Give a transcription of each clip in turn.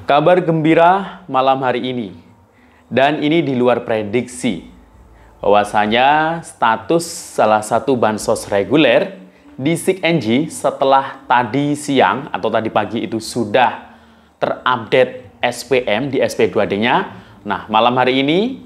Kabar gembira malam hari ini, dan ini di luar prediksi, bahwasanya status salah satu bansos reguler di SIG-NG setelah tadi siang atau tadi pagi itu sudah terupdate SPM di SP2D-nya. Nah, malam hari ini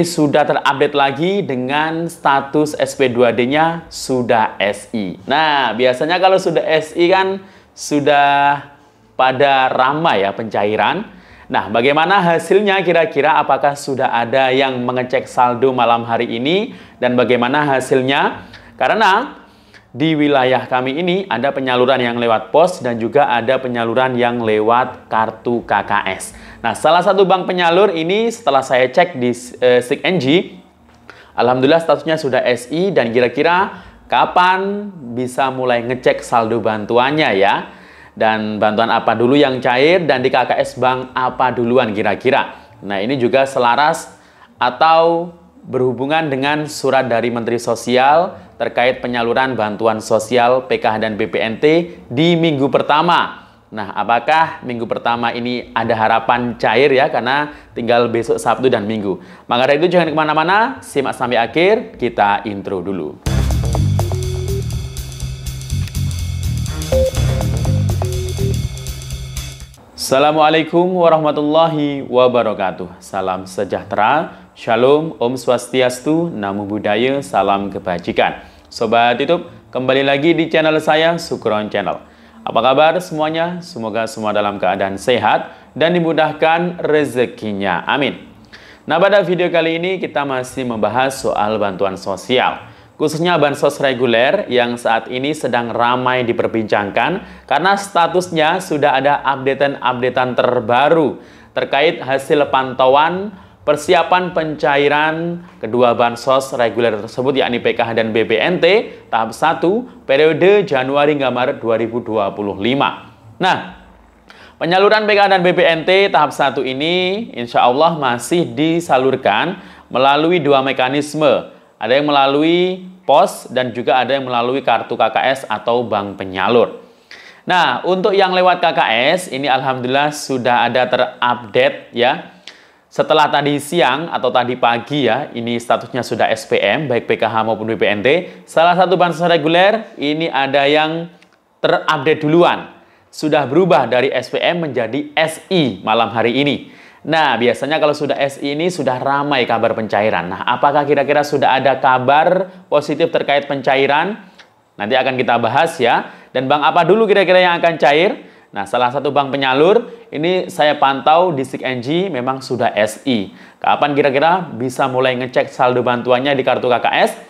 sudah terupdate lagi dengan status SP2D-nya sudah SI. Nah, biasanya kalau sudah SI kan sudah pada ramai ya pencairan. Nah, bagaimana hasilnya kira-kira? Apakah sudah ada yang mengecek saldo malam hari ini? Dan bagaimana hasilnya? Karena di wilayah kami ini ada penyaluran yang lewat pos dan juga ada penyaluran yang lewat kartu KKS. Nah, salah satu bank penyalur ini setelah saya cek di SIG-NG, alhamdulillah statusnya sudah SI, dan kira-kira kapan bisa mulai ngecek saldo bantuannya ya? Dan bantuan apa dulu yang cair, dan di KKS bank apa duluan kira-kira. Nah, ini juga selaras atau berhubungan dengan surat dari Menteri Sosial terkait penyaluran bantuan sosial PKH dan BPNT di minggu pertama. Nah, apakah minggu pertama ini ada harapan cair ya, karena tinggal besok Sabtu dan Minggu. Maka dari itu jangan kemana-mana, simak sampai akhir, kita intro dulu. Assalamualaikum warahmatullahi wabarakatuh. Salam sejahtera, shalom, om swastiastu, namo buddhaya, salam kebajikan. Sobat YouTube, kembali lagi di channel saya, Sukron Channel. Apa kabar semuanya? Semoga semua dalam keadaan sehat dan dimudahkan rezekinya. Amin. Nah, pada video kali ini kita masih membahas soal bantuan sosial, khususnya bansos reguler yang saat ini sedang ramai diperbincangkan karena statusnya sudah ada updatean terbaru terkait hasil pantauan persiapan pencairan kedua bansos reguler tersebut, yakni PKH dan BPNT tahap 1 periode Januari hingga Maret 2025. Nah, penyaluran PKH dan BPNT tahap 1 ini insya Allah masih disalurkan melalui dua mekanisme. Ada yang melalui pos dan juga ada yang melalui kartu KKS atau bank penyalur. Nah, untuk yang lewat KKS ini alhamdulillah sudah ada terupdate ya. Setelah tadi siang atau tadi pagi ya, ini statusnya sudah SPM baik PKH maupun BPNT. Salah satu bansos reguler ini ada yang terupdate duluan. Sudah berubah dari SPM menjadi SI malam hari ini. Nah, biasanya kalau sudah SI ini sudah ramai kabar pencairan. Nah, apakah kira-kira sudah ada kabar positif terkait pencairan? Nanti akan kita bahas ya. Dan bank apa dulu kira-kira yang akan cair? Nah, salah satu bank penyalur ini saya pantau di SIG-NG memang sudah SI. Kapan kira-kira bisa mulai ngecek saldo bantuannya di kartu KKS?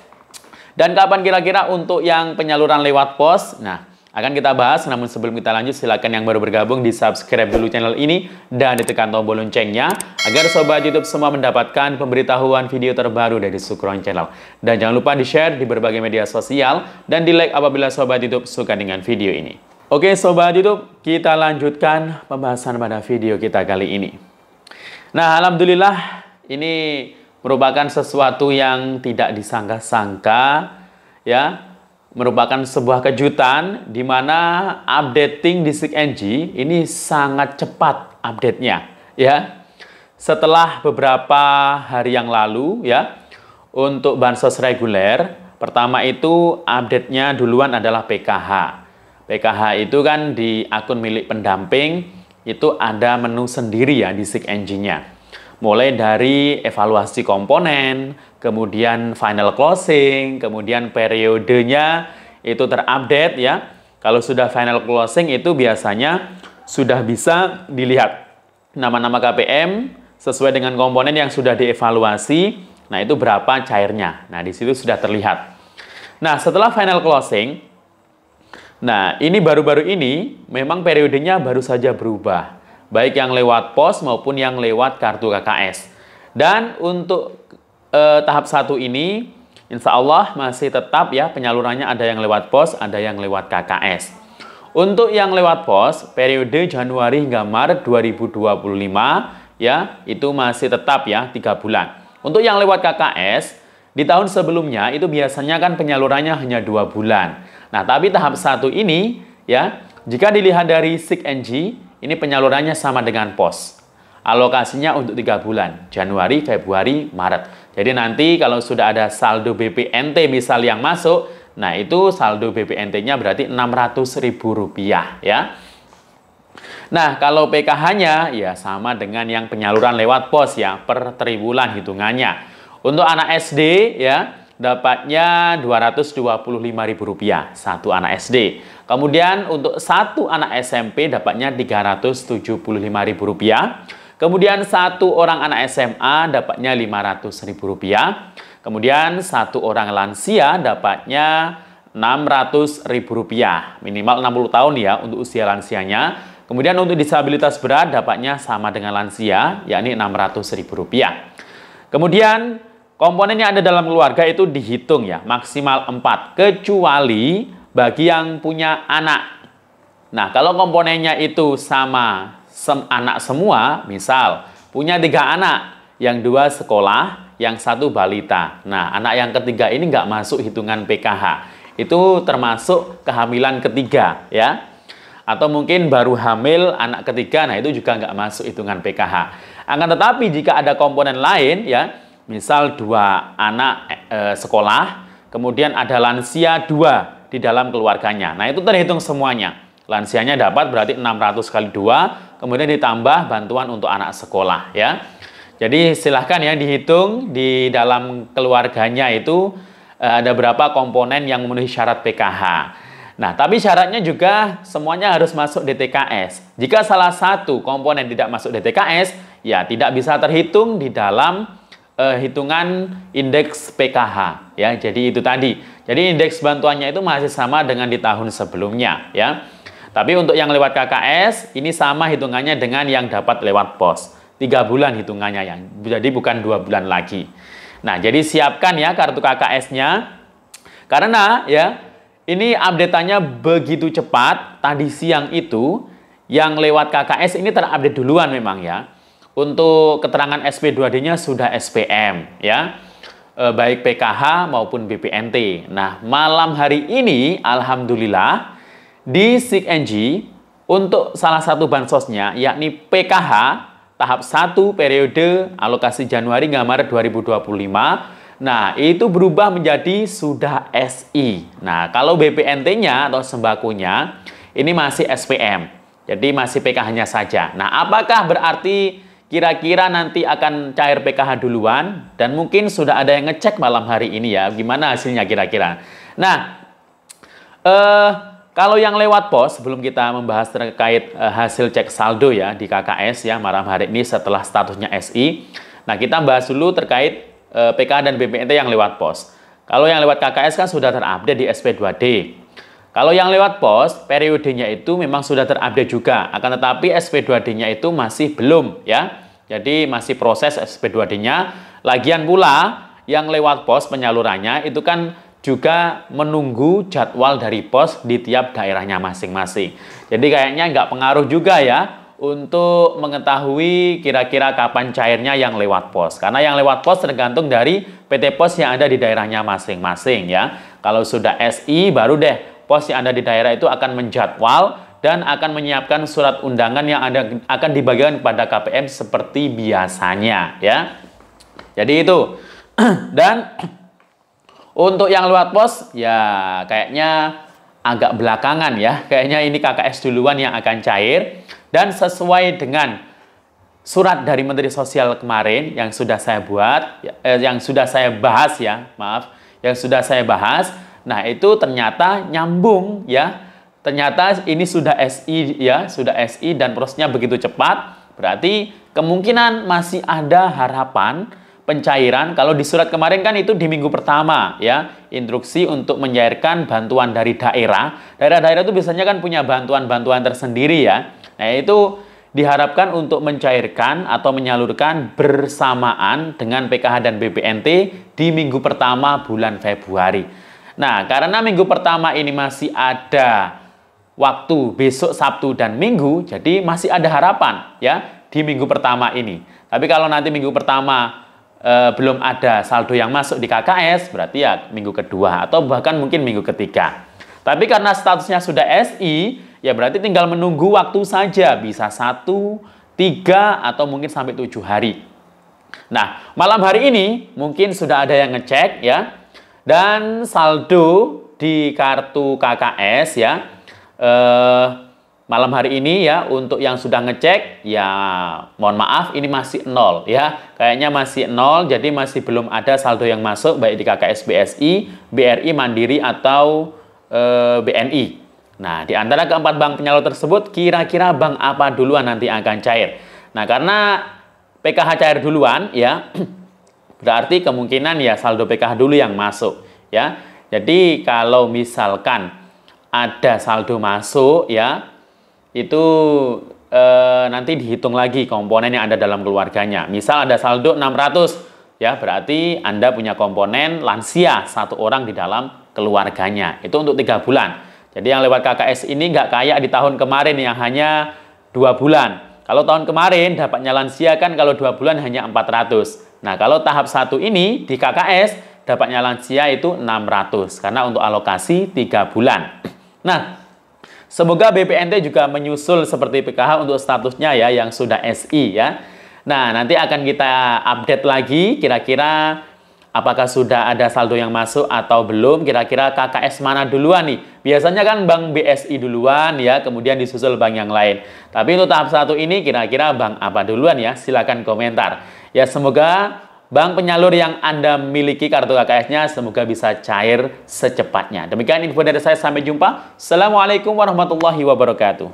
Dan kapan kira-kira untuk yang penyaluran lewat pos? Nah, akan kita bahas, namun sebelum kita lanjut silakan yang baru bergabung di subscribe dulu channel ini dan ditekan tombol loncengnya agar sobat YouTube semua mendapatkan pemberitahuan video terbaru dari Sukron Channel. Dan jangan lupa di-share di berbagai media sosial dan di-like apabila sobat YouTube suka dengan video ini. Oke sobat YouTube, kita lanjutkan pembahasan pada video kita kali ini. Nah, alhamdulillah ini merupakan sesuatu yang tidak disangka-sangka ya. Merupakan sebuah kejutan di mana updating di SIG-NG ini sangat cepat update-nya ya. Setelah beberapa hari yang lalu ya, untuk bansos reguler, pertama itu update-nya duluan adalah PKH. PKH itu kan di akun milik pendamping itu ada menu sendiri ya di SIG-NG-nya. Mulai dari evaluasi komponen, kemudian final closing, kemudian periodenya itu terupdate ya. Kalau sudah final closing itu biasanya sudah bisa dilihat nama-nama KPM sesuai dengan komponen yang sudah dievaluasi. Nah, itu berapa cairnya. Nah, di situ sudah terlihat. Nah, setelah final closing, nah ini baru-baru ini memang periodenya baru saja berubah, baik yang lewat pos maupun yang lewat kartu KKS. Dan untuk tahap 1 ini insya Allah masih tetap ya penyalurannya, ada yang lewat pos, ada yang lewat KKS. Untuk yang lewat pos periode Januari hingga Maret 2025 ya, itu masih tetap ya 3 bulan. Untuk yang lewat KKS di tahun sebelumnya itu biasanya kan penyalurannya hanya 2 bulan. Nah, tapi tahap 1 ini ya, jika dilihat dari SIG-NG ini penyalurannya sama dengan pos. Alokasinya untuk 3 bulan, Januari, Februari, Maret. Jadi nanti kalau sudah ada saldo BPNT misal yang masuk, nah itu saldo BPNT-nya berarti Rp600.000 ya. Nah, kalau PKH-nya ya sama dengan yang penyaluran lewat pos ya, per triwulan hitungannya. Untuk anak SD ya, dapatnya Rp225.000 satu anak SD. Kemudian untuk satu anak SMP dapatnya Rp375.000. Kemudian satu orang anak SMA dapatnya Rp500.000. Kemudian satu orang lansia dapatnya Rp600.000. Minimal 60 tahun ya untuk usia lansianya. Kemudian untuk disabilitas berat dapatnya sama dengan lansia, yakni Rp600.000. Kemudian komponen yang ada dalam keluarga itu dihitung ya, maksimal 4, kecuali bagi yang punya anak. Nah, kalau komponennya itu sama anak semua, misal punya 3 anak, yang 2 sekolah, yang 1 balita. Nah, anak yang ketiga ini nggak masuk hitungan PKH. Itu termasuk kehamilan ketiga ya. Atau mungkin baru hamil anak ketiga, nah itu juga nggak masuk hitungan PKH. Akan tetapi jika ada komponen lain ya, misal 2 anak sekolah, kemudian ada lansia 2 di dalam keluarganya. Nah, itu terhitung semuanya. Lansianya dapat berarti 600 kali 2, kemudian ditambah bantuan untuk anak sekolah ya. Jadi silahkan ya dihitung di dalam keluarganya itu ada berapa komponen yang memenuhi syarat PKH. Nah, tapi syaratnya juga semuanya harus masuk DTKS. Jika salah satu komponen tidak masuk DTKS, ya tidak bisa terhitung di dalam hitungan indeks PKH ya. Jadi itu tadi. Jadi indeks bantuannya itu masih sama dengan di tahun sebelumnya ya. Tapi untuk yang lewat KKS ini sama hitungannya dengan yang dapat lewat pos. 3 bulan hitungannya ya. Jadi bukan 2 bulan lagi. Nah, jadi siapkan ya kartu KKS-nya. Karena ya ini update-annya begitu cepat. Tadi siang itu yang lewat KKS ini terupdate duluan memang ya. Untuk keterangan SP2D-nya sudah SPM ya, baik PKH maupun BPNT. Nah, malam hari ini alhamdulillah di SIKNG untuk salah satu bansosnya yakni PKH tahap 1 periode alokasi Januari hingga Maret 2025. Nah, itu berubah menjadi sudah SI. Nah, kalau BPNT-nya atau sembakonya ini masih SPM. Jadi masih PKH-nya saja. Nah, apakah berarti kira-kira nanti akan cair PKH duluan, dan mungkin sudah ada yang ngecek malam hari ini ya, gimana hasilnya kira-kira. Nah, kalau yang lewat pos, sebelum kita membahas terkait hasil cek saldo ya di KKS ya malam hari ini setelah statusnya SI. Nah, kita bahas dulu terkait PKH dan BPNT yang lewat pos. Kalau yang lewat KKS kan sudah terupdate di SP2D. Kalau yang lewat pos, periodenya itu memang sudah terupdate juga. Akan tetapi SP2D-nya itu masih belum ya. Jadi masih proses SP2D-nya. Lagian pula yang lewat pos penyalurannya itu kan juga menunggu jadwal dari pos di tiap daerahnya masing-masing. Jadi kayaknya nggak pengaruh juga ya untuk mengetahui kira-kira kapan cairnya yang lewat pos. Karena yang lewat pos tergantung dari PT Pos yang ada di daerahnya masing-masing ya. Kalau sudah SI baru deh pos yang ada di daerah itu akan menjadwal dan akan menyiapkan surat undangan yang akan dibagikan kepada KPM seperti biasanya ya. Jadi itu. Dan untuk yang lewat pos ya kayaknya agak belakangan ya. Kayaknya ini KKS duluan yang akan cair. Dan sesuai dengan surat dari Menteri Sosial kemarin yang sudah saya buat, yang sudah saya bahas ya, maaf, yang sudah saya bahas. Nah, itu ternyata nyambung ya. Ternyata ini sudah SI ya, sudah SI dan prosesnya begitu cepat. Berarti kemungkinan masih ada harapan pencairan. Kalau di surat kemarin kan itu di minggu pertama ya, instruksi untuk mencairkan bantuan dari daerah. Daerah-daerah itu biasanya kan punya bantuan-bantuan tersendiri ya. Nah, itu diharapkan untuk mencairkan atau menyalurkan bersamaan dengan PKH dan BPNT di minggu pertama bulan Februari. Nah, karena minggu pertama ini masih ada waktu besok Sabtu dan Minggu, jadi masih ada harapan ya di minggu pertama ini. Tapi kalau nanti minggu pertama belum ada saldo yang masuk di KKS, berarti ya minggu kedua atau bahkan mungkin minggu ketiga. Tapi karena statusnya sudah SI, ya berarti tinggal menunggu waktu saja, bisa 1, 3, atau mungkin sampai 7 hari. Nah, malam hari ini mungkin sudah ada yang ngecek ya, dan saldo di kartu KKS ya, malam hari ini ya, untuk yang sudah ngecek ya mohon maaf ini masih 0 ya, kayaknya masih 0, jadi masih belum ada saldo yang masuk baik di KKS BSI, BRI, Mandiri atau BNI. Nah, di antara keempat bank penyalur tersebut kira-kira bank apa duluan nanti akan cair? Nah, karena PKH cair duluan ya, berarti kemungkinan ya saldo PKH dulu yang masuk ya. Jadi kalau misalkan ada saldo masuk ya, itu nanti dihitung lagi komponen yang ada dalam keluarganya. Misal ada saldo 600 ya, berarti Anda punya komponen lansia 1 orang di dalam keluarganya. Itu untuk 3 bulan. Jadi yang lewat KKS ini nggak kayak di tahun kemarin yang hanya 2 bulan. Kalau tahun kemarin dapatnya lansia kan kalau 2 bulan hanya 400. Nah, kalau tahap 1 ini di KKS dapatnya lansia itu 600 karena untuk alokasi 3 bulan. Nah, semoga BPNT juga menyusul seperti PKH untuk statusnya ya yang sudah SI ya. Nah, nanti akan kita update lagi kira-kira apakah sudah ada saldo yang masuk atau belum, kira-kira KKS mana duluan nih? Biasanya kan bank BSI duluan ya, kemudian disusul bank yang lain. Tapi untuk tahap 1 ini kira-kira bank apa duluan ya? Silakan komentar. Ya, semoga bank penyalur yang Anda miliki kartu KKS-nya semoga bisa cair secepatnya. Demikian info dari saya, sampai jumpa. Assalamualaikum warahmatullahi wabarakatuh.